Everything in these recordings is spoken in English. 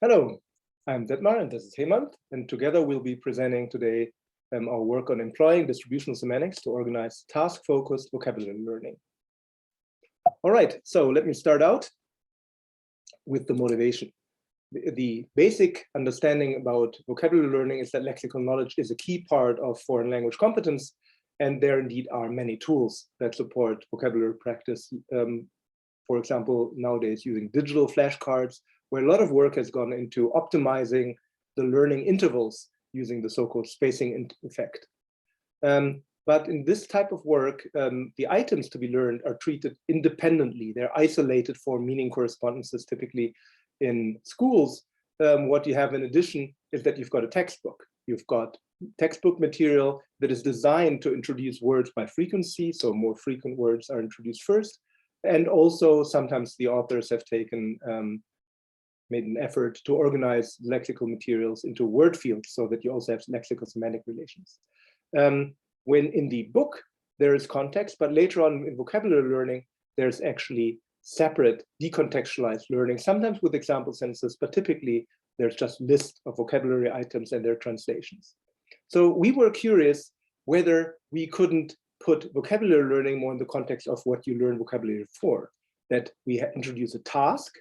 Hello, I'm Detmar and this is Hemant, and together we'll be presenting today our work on employing distributional semantics to organize task-focused vocabulary learning. All right, so let me start out with the motivation. The basic understanding about vocabulary learning is that lexical knowledge is a key part of foreign language competence, and there indeed are many tools that support vocabulary practice. For example, nowadays using digital flashcards, where a lot of work has gone into optimizing the learning intervals using the so-called spacing effect. But in this type of work, the items to be learned are treated independently. They're isolated for meaning correspondences. Typically in schools, what you have in addition is that you've got a textbook. You've got textbook material that is designed to introduce words by frequency, so more frequent words are introduced first. And also sometimes the authors have taken made an effort to organize lexical materials into word fields so that you also have lexical semantic relations. When in the book, there is context, but later on in vocabulary learning, there's actually separate decontextualized learning, sometimes with example sentences, but typically there's just list of vocabulary items and their translations. So we were curious whether we couldn't put vocabulary learning more in the context of what you learn vocabulary for, that we introduce a task.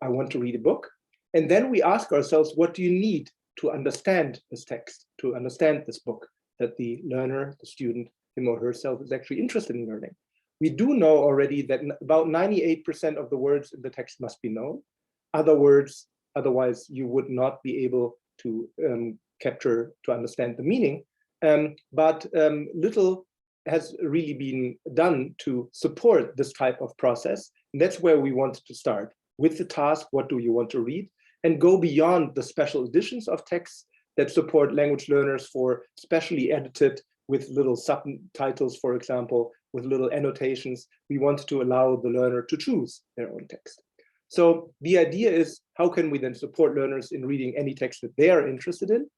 I want to read a book. And then we ask ourselves, what do you need to understand this text, to understand this book that the learner, the student, him or herself is actually interested in learning? We do know already that about 98% of the words in the text must be known. Other words, otherwise you would not be able to capture, to understand the meaning. But little has really been done to support this type of process. And that's where we wanted to start. With the task, what do you want to read? And go beyond the special editions of texts that support language learners for specially edited with little subtitles, for example, with little annotations. We wanted to allow the learner to choose their own text. So the idea is, how can we then support learners in reading any text that they are interested in?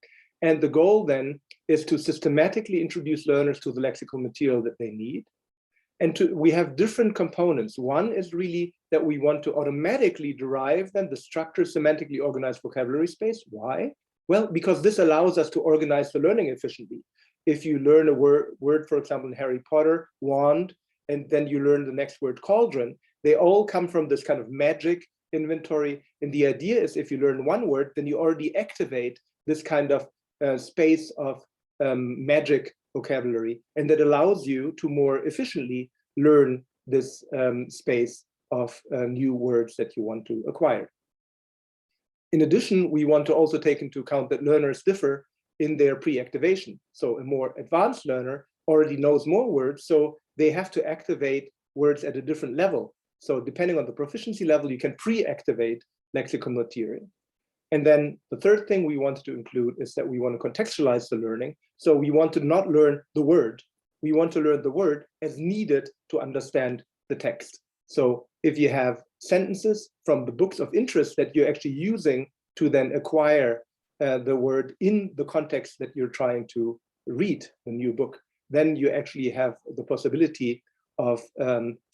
And the goal then is to systematically introduce learners to the lexical material that they need. And we have different components. One is really that we want to automatically derive then the structured semantically organized vocabulary space. Why? Well, because this allows us to organize the learning efficiently. If you learn a word, for example, in Harry Potter, wand, and then you learn the next word, cauldron, they all come from this kind of magic inventory. And the idea is if you learn one word, then you already activate this kind of space of magic vocabulary, and that allows you to more efficiently learn this space of new words that you want to acquire. In addition, we want to also take into account that learners differ in their pre-activation. So a more advanced learner already knows more words, so they have to activate words at a different level. So depending on the proficiency level, you can pre-activate lexical material. And then the third thing we wanted to include is that we want to contextualize the learning. So we want to not learn the word. We want to learn the word as needed to understand the text. So if you have sentences from the books of interest that you're actually using to then acquire the word in the context that you're trying to read the new book, then you actually have the possibility of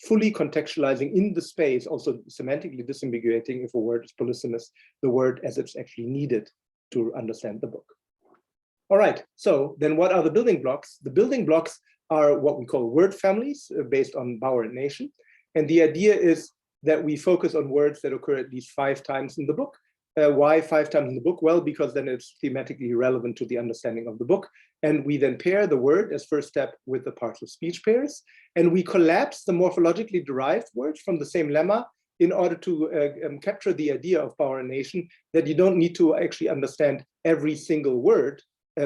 fully contextualizing in the space, also semantically disambiguating, if a word is polysemous, the word as it's actually needed to understand the book. All right, so then what are the building blocks? The building blocks are what we call word families based on Bauer and Nation. And the idea is that we focus on words that occur at least 5 times in the book. Why 5 times in the book? Well, because then it's thematically relevant to the understanding of the book. And we then pair the word as first step with the parts of speech pairs. And we collapse the morphologically derived words from the same lemma in order to capture the idea of Bauer and Nation that you don't need to actually understand every single word,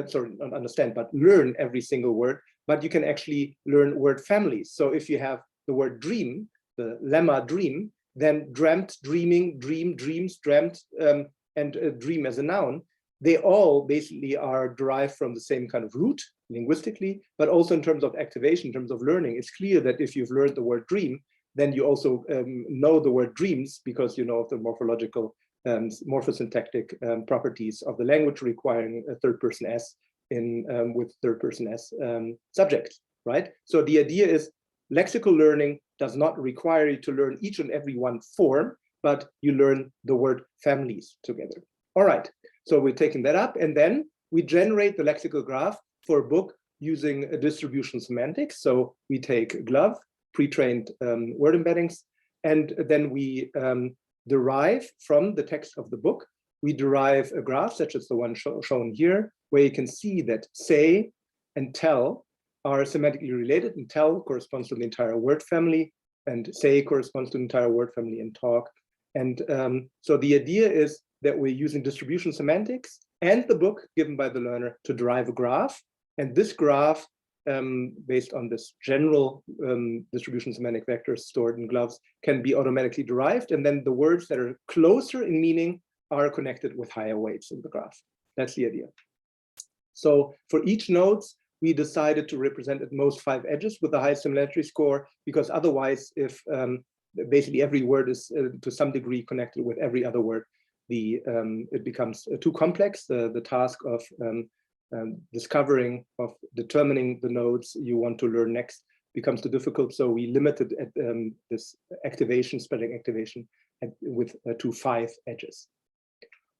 sorry, not understand, but learn every single word, but you can actually learn word families. So if you have the word dream, the lemma dream, then dreamt, dreaming, dream, dreams, dreamt, and dream as a noun, they all basically are derived from the same kind of root linguistically, but also in terms of activation, in terms of learning. It's clear that if you've learned the word dream, then you also know the word dreams because you know the morphological, morphosyntactic properties of the language requiring a third person S in with third person S subject, right? So the idea is lexical learning does not require you to learn each and every one form, but you learn the word families together. All right, so we're taking that up, and then we generate the lexical graph for a book using a distributional semantics. So we take GloVe, pre-trained word embeddings, and then we derive from the text of the book, we derive a graph such as the one shown here, where you can see that say and tell are semantically related, and tell corresponds to the entire word family, and say corresponds to the entire word family, and talk. And so the idea is that we're using distribution semantics and the book given by the learner to derive a graph. And this graph, based on this general distribution semantic vectors stored in GloVes, can be automatically derived. And then the words that are closer in meaning are connected with higher weights in the graph. That's the idea. So for each nodes, we decided to represent at most 5 edges with the highest similarity score, because otherwise, if basically every word is to some degree connected with every other word, it becomes too complex. The task of determining the nodes you want to learn next becomes too difficult. So we limited this spelling activation to 5 edges.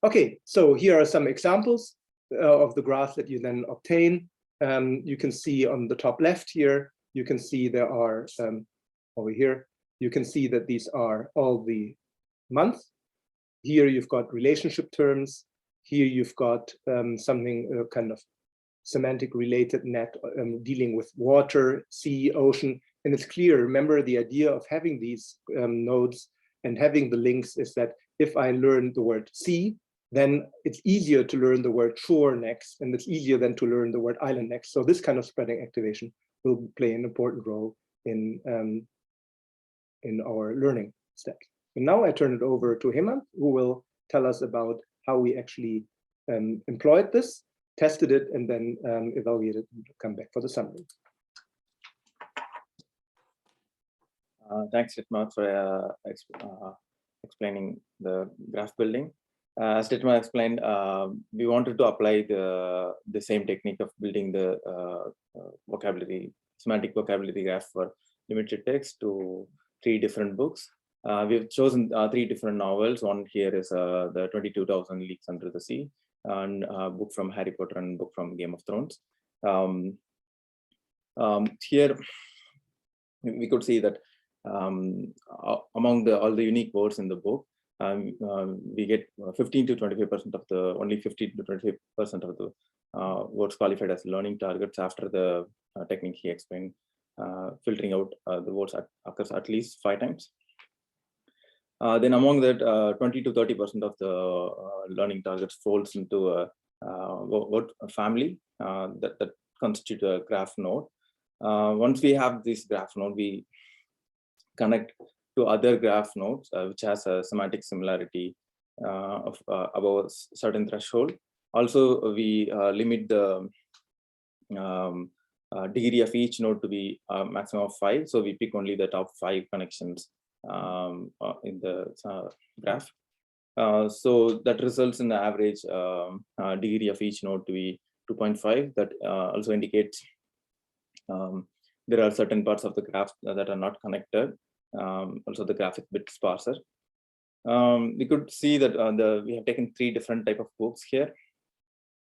Okay, so here are some examples of the graphs that you then obtain. You can see on the top left here, you can see there are, over here, you can see that these are all the months. Here you've got relationship terms. Here you've got something kind of semantic related net dealing with water, sea, ocean. And it's clear, remember the idea of having these nodes and having the links is that if I learn the word sea, then it's easier to learn the word shore next, and it's easier then to learn the word island next. So this kind of spreading activation will play an important role in our learning steps. And now I turn it over to Hemant, who will tell us about how we actually employed this, tested it, and then evaluated and come back for the summary. Thanks, Dietmar, for explaining the graph building. As Dietmar explained, we wanted to apply the same technique of building the semantic vocabulary graph for limited text to 3 different books. We've chosen 3 different novels. One here is the 22,000 Leagues Under the Sea, and a book from Harry Potter and a book from Game of Thrones. Here, we could see that among all the unique words in the book, we get 15 to 25% of the, only 15 to 25% of the words qualified as learning targets after the technique he explained, filtering out the words occurs at least 5 times. Then among that, 20 to 30% of the learning targets falls into a word family that constitute a graph node. Once we have this graph node, we connect to other graph nodes, which has a semantic similarity of above a certain threshold. Also, we limit the degree of each node to be a maximum of 5. So we pick only the top 5 connections in the graph. So that results in the average degree of each node to be 2.5. That also indicates there are certain parts of the graph that are not connected. Also, the graph is a bit sparser. We could see that we have taken 3 different type of books here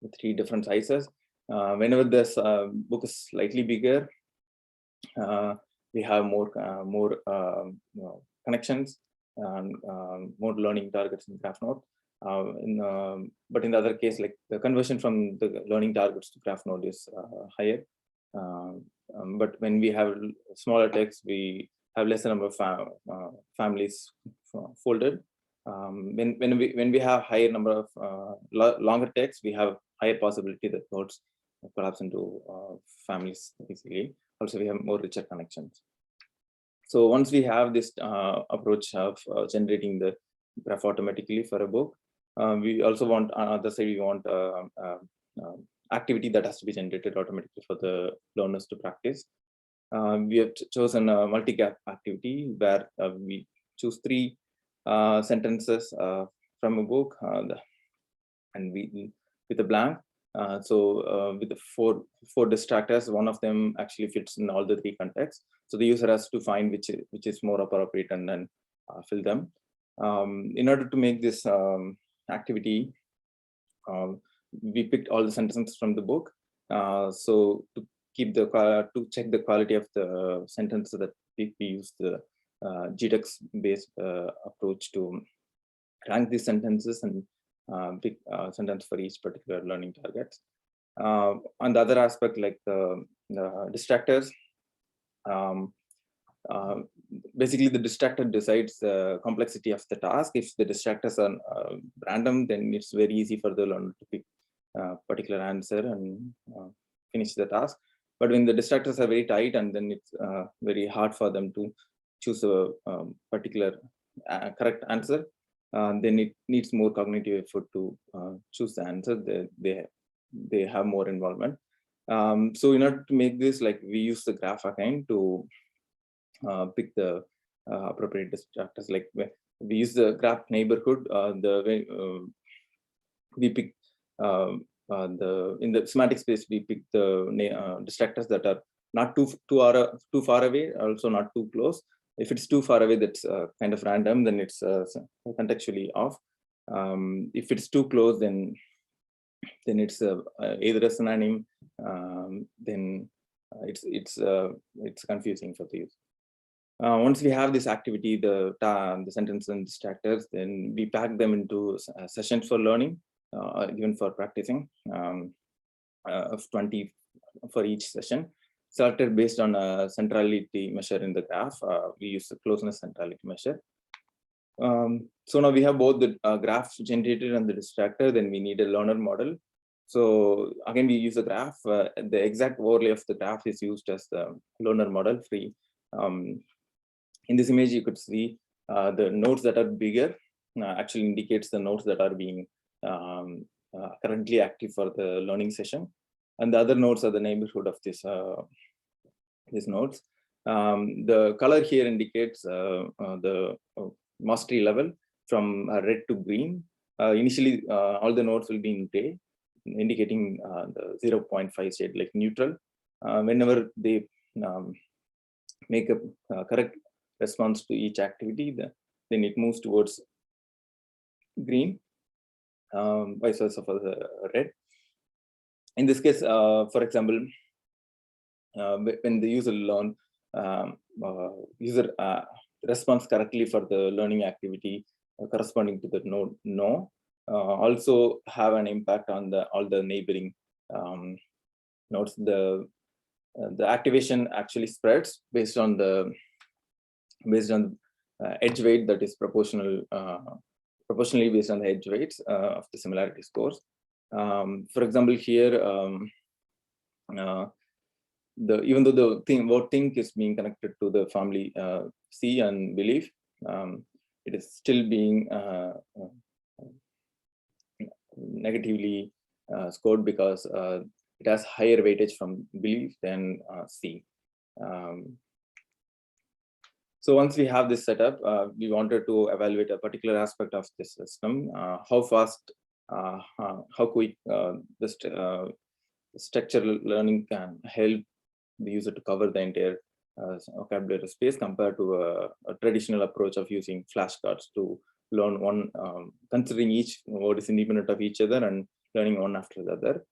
with 3 different sizes. Whenever this book is slightly bigger, we have more connections and more learning targets in graph node. But in the other case, like the conversion from the learning targets to graph node is higher. But when we have smaller text, we have lesser number of families folded. When we have higher number of longer text, we have higher possibility that nodes collapse into families easily. Also, we have more richer connections. So once we have this approach of generating the graph automatically for a book, we also want, on the other side, we want activity that has to be generated automatically for the learners to practice. We have chosen a multi-gap activity where we choose 3 sentences from a book, and we with a blank. So with the four distractors, one of them actually fits in all the 3 contexts. So the user has to find which is more appropriate and then fill them. In order to make this activity we picked all the sentences from the book. So to check the quality of the sentences that we use the GTEx-based approach to rank these sentences and pick a sentence for each particular learning target. On the other aspect, like the distractors, basically the distractor decides the complexity of the task. If the distractors are random, then it's very easy for the learner to pick a particular answer and finish the task. But when the distractors are very tight, and then it's very hard for them to choose a particular correct answer, then it needs more cognitive effort to choose the answer. They have more involvement. So in order to make this, like, we use the graph again to pick the appropriate distractors. Like we use the graph neighborhood. We pick in the semantic space, we pick the distractors that are not too far away, also not too close. If it's too far away, that's kind of random, then it's contextually off. If it's too close, then it's either a synonym. Then it's confusing for the user. Once we have this activity, the sentence and distractors, then we pack them into sessions for learning, even for practicing, of 20 for each session, selected based on a centrality measure in the graph. We use the closeness centrality measure. So now we have both the graph generated and the distractor, then we need a learner model. So again, we use a graph. The exact overlay of the graph is used as the learner model free. In this image, you could see the nodes that are bigger actually indicates the nodes that are being currently active for the learning session. And the other nodes are the neighborhood of these nodes. The color here indicates the mastery level from red to green. Initially, all the nodes will be in gray, indicating the 0.5 shade, like neutral. Whenever they make a correct response to each activity, then it moves towards green, vice versa for the red. In this case, for example, when the user responds correctly for the learning activity corresponding to the node no, also have an impact on all the neighboring nodes. The activation actually spreads based on edge weight that is proportionally based on the edge weights of the similarity scores. For example, here, even though the word think is being connected to the family see and believe, it is still being negatively scored because it has higher weightage from belief than see. So once we have this setup, we wanted to evaluate a particular aspect of this system, how fast, how quick the structural learning can help the user to cover the entire vocabulary space compared to a traditional approach of using flashcards to learn one, considering each word is independent of each other and learning one after the other.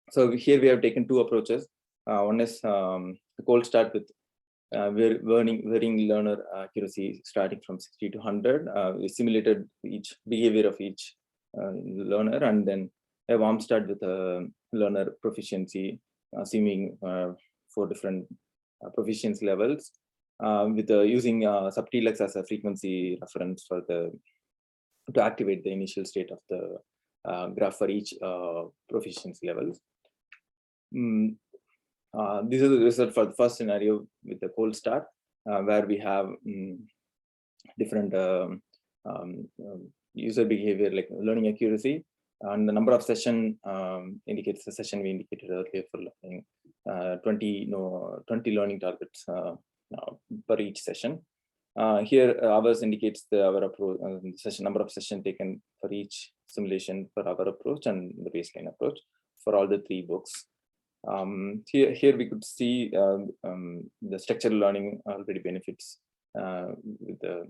So here we have taken two approaches. One is the cold start with varying learner accuracy starting from 60 to 100. We simulated each behavior of each learner, and then a warm start with learner proficiency, assuming 4 different proficiency levels, with using subtlex as a frequency reference for to activate the initial state of the graph for each proficiency levels. This is the result for the first scenario with the cold start, where we have different user behavior like learning accuracy, and the number of session indicates the session we indicated earlier for learning 20 learning targets per each session. Here ours indicates our approach, session number of session taken for each simulation for our approach and the baseline approach for all the 3 books. Here we could see the structural learning already benefits with the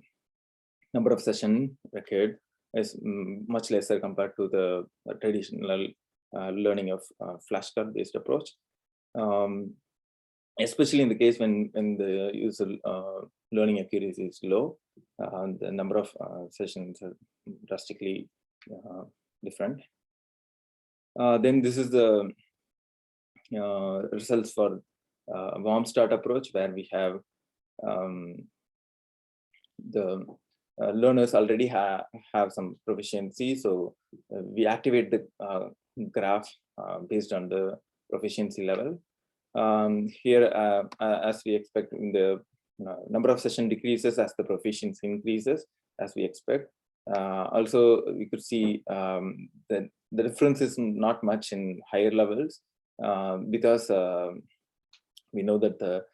number of session record is much lesser compared to the traditional learning of flashcard based approach. Especially in the case when the user learning accuracy is low, the number of sessions are drastically different. Then this is the results for warm start approach, where we have the learners already have some proficiency. So we activate the graph based on the proficiency level. Here, as we expect, in the number of session decreases as the proficiency increases, as we expect. Also, we could see that the difference is not much in higher levels, because we know that the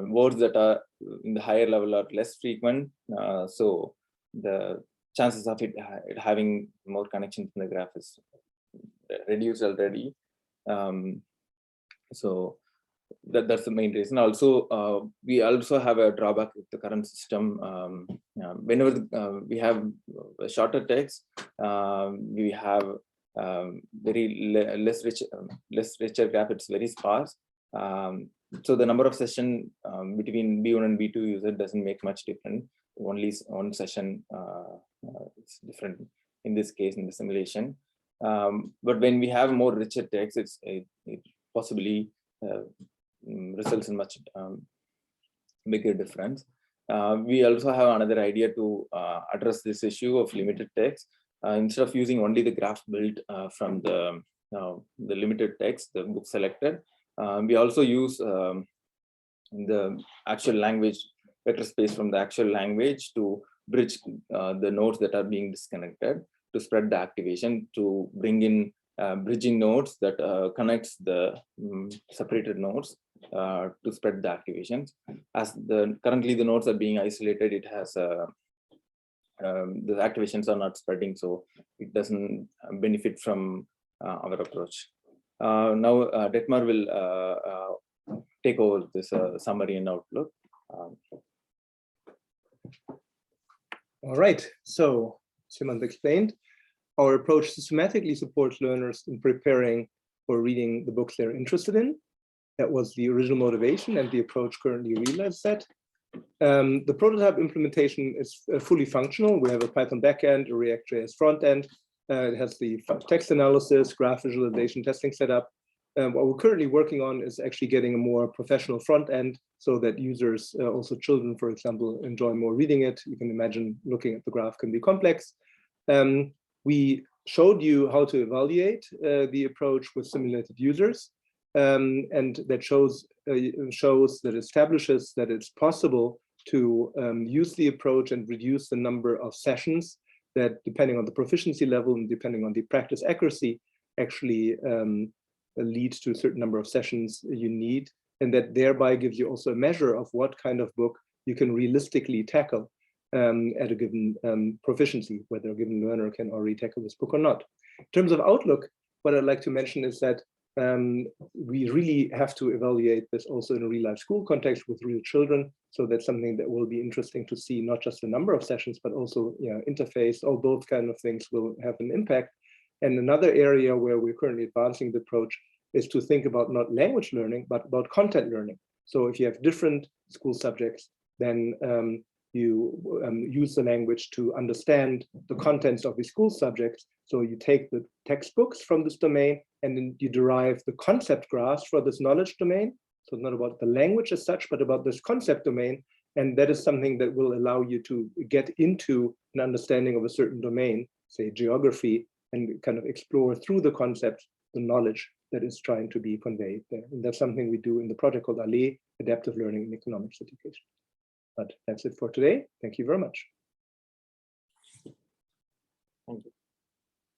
words that are in the higher level are less frequent. So the chances of it having more connections in the graph is reduced already. So that's the main reason. Also, we also have a drawback with the current system. Whenever we have a shorter text, we have very less richer graph. It's very sparse. So the number of session between B1 and B2 user doesn't make much difference. Only one session is different in this case in the simulation. But when we have more richer text, it possibly results in much bigger difference. We also have another idea to address this issue of limited text. Instead of using only the graph built from the limited text, the book selected, we also use the actual language vector space from the actual language to bridge the nodes that are being disconnected, to spread the activation, to bring in bridging nodes that connects the separated nodes to spread the activations. As currently the nodes are being isolated, it has the activations are not spreading, so it doesn't benefit from our approach. Now Detmar will take over this summary and outlook. All right, so Simon explained, our approach systematically supports learners in preparing for reading the books they're interested in. That was the original motivation, and the approach currently realizes that. The prototype implementation is fully functional. We have a Python backend, a React.js front end. It has the text analysis, graph visualization, testing setup. What we're currently working on is actually getting a more professional front end so that users, also children, for example, enjoy more reading it. You can imagine looking at the graph can be complex. We showed you how to evaluate the approach with simulated users. And that shows that establishes that it's possible to use the approach and reduce the number of sessions that, depending on the proficiency level and depending on the practice accuracy, actually leads to a certain number of sessions you need, and that thereby gives you also a measure of what kind of book you can realistically tackle at a given proficiency, whether a given learner can already tackle this book or not. In terms of outlook, what I'd like to mention is that we really have to evaluate this also in a real life school context with real children. So that's something that will be interesting to see, not just the number of sessions, but also interface. All those kind of things will have an impact. And another area where we're currently advancing the approach is to think about not language learning, but about content learning. So if you have different school subjects, then you use the language to understand the contents of the school subjects. So you take the textbooks from this domain, and then you derive the concept graphs for this knowledge domain. So not about the language as such, but about this concept domain. And that is something that will allow you to get into an understanding of a certain domain, say geography, and kind of explore through the concept, the knowledge that is trying to be conveyed there. And that's something we do in the project called AIED, Adaptive Learning in Economics Education. But that's it for today. Thank you very much.